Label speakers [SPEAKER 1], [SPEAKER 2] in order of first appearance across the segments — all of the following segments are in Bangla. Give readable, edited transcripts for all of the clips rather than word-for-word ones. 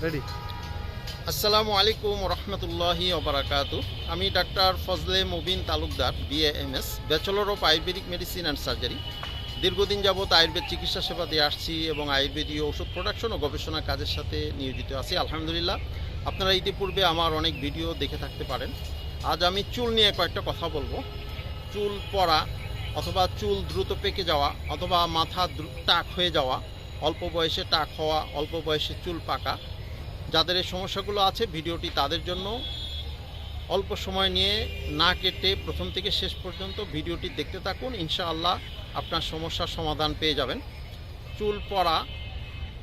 [SPEAKER 1] রেডি।
[SPEAKER 2] আসসালামু আলাইকুম রহমতুল্লাহি ওবরাকাতু। আমি doctor Fazle Mubin Talukdar, BA MS, bachelor of Ayurvedic medicine and surgery. দীর্ঘদিন যাবৎ আয়ুর্বেদ চিকিৎসা সেবা দিয়ে আসছি এবং আয়ুর্বেদীয় ওষুধ প্রোডাকশন ও গবেষণা কাজের সাথে নিয়োজিত আছি আলহামদুলিল্লাহ। আপনারা ইতিপূর্বে আমার অনেক ভিডিও দেখে থাকতে পারেন। আজ আমি চুল নিয়ে কয়েকটা কথা বলবো। চুল পড়া অথবা চুল দ্রুত পেকে যাওয়া অথবা মাথা টাক হয়ে যাওয়া, অল্প বয়সে টাক হওয়া, অল্প বয়সে চুল পাকা, যাদের এই সমস্যাগুলো আছে ভিডিওটি তাদের জন্য। অল্প সময় নিয়ে না কেটে প্রথম থেকে শেষ পর্যন্ত ভিডিওটি দেখতে থাকুন, ইনশাআল্লাহ আপনার সমস্যার সমাধান পেয়ে যাবেন। চুল পড়া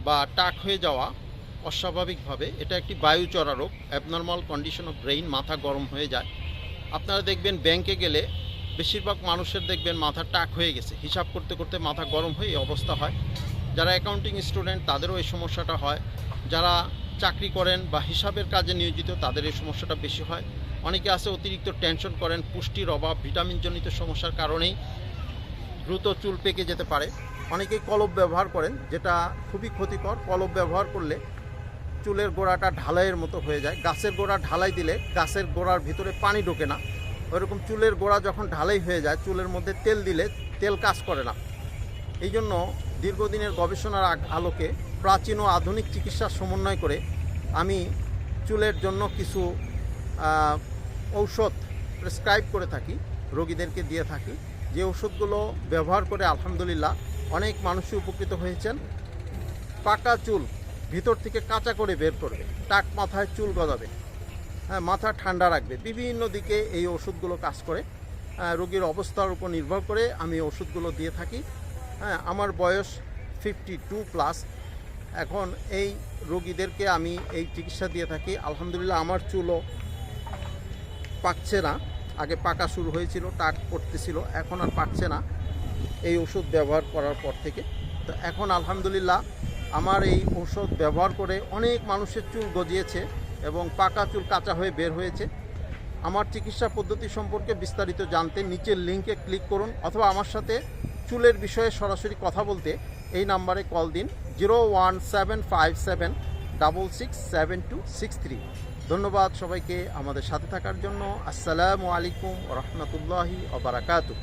[SPEAKER 2] বা টাক হয়ে যাওয়া অস্বাভাবিকভাবে, এটা একটি বায়ুচড়া রোগ, অ্যাবনর্মাল কন্ডিশন অফ ব্রেইন। মাথা গরম হয়ে যায়। আপনারা দেখবেন ব্যাংকে গেলে বেশিরভাগ মানুষের দেখবেন মাথা টাক হয়ে গেছে, হিসাব করতে করতে মাথা গরম হয়ে এই অবস্থা হয়। যারা অ্যাকাউন্টিং স্টুডেন্ট তাদেরও এই সমস্যাটা হয়। যারা চাকরি করেন বা হিসাবের কাজে নিয়োজিত তাদের এই সমস্যাটা বেশি হয়। অনেকে আছে অতিরিক্ত টেনশন করেন, পুষ্টির অভাব, ভিটামিনজনিত সমস্যার কারণেই দ্রুত চুল পেকে যেতে পারে। অনেকেই কলপ ব্যবহার করেন, যেটা খুবই ক্ষতিকর। কলপ ব্যবহার করলে চুলের গোড়াটা ঢালাইয়ের মতো হয়ে যায়। গাছের গোড়া ঢালাই দিলে গাছের গোড়ার ভিতরে পানি ঢোকে না, ওইরকম চুলের গোড়া যখন ঢালাই হয়ে যায়, চুলের মধ্যে তেল দিলে তেল কাজ করে না। এই জন্য দীর্ঘদিনের গবেষণার আলোকে প্রাচীন ও আধুনিক চিকিৎসার সমন্বয় করে আমি চুলের জন্য কিছু ঔষধ প্রেসক্রাইব করে থাকি, রোগীদেরকে দিয়ে থাকি। যে ওষুধগুলো ব্যবহার করে আলহামদুলিল্লাহ অনেক মানুষই উপকৃত হয়েছেন। পাকা চুল ভিতর থেকে কাঁচা করে বের করবে, টাক মাথায় চুল গজাবে, হ্যাঁ, মাথা ঠান্ডা রাখবে, বিভিন্ন দিকে এই ওষুধগুলো কাজ করে। রোগীর অবস্থার উপর নির্ভর করে আমি ওষুধগুলো দিয়ে থাকি। হ্যাঁ, আমার বয়স 52+। এখন এই রোগীদেরকে আমি এই চিকিৎসা দিয়ে থাকি আলহামদুলিল্লাহ। আমার চুলও পাকছে না, আগে পাকা শুরু হয়েছিল, টাক পড়তেছিল, এখন আর পাকছে না এই ওষুধ ব্যবহার করার পর থেকে। তো এখন আলহামদুলিল্লাহ আমার এই ওষুধ ব্যবহার করে অনেক মানুষের চুল গজিয়েছে এবং পাকা চুল কাঁচা হয়ে বের হয়েছে। আমার চিকিৎসা পদ্ধতি সম্পর্কে বিস্তারিত জানতে নিচের লিঙ্কে ক্লিক করুন, অথবা আমার সাথে চুলের বিষয়ে সরাসরি কথা বলতে এই নাম্বারে কল দিন 01757567263। ধন্যবাদ সবাইকে আমাদের সাথে থাকার জন্য। আসসালামু আলাইকুম ওয়া রাহমাতুল্লাহি ওয়া বারাকাতুহু।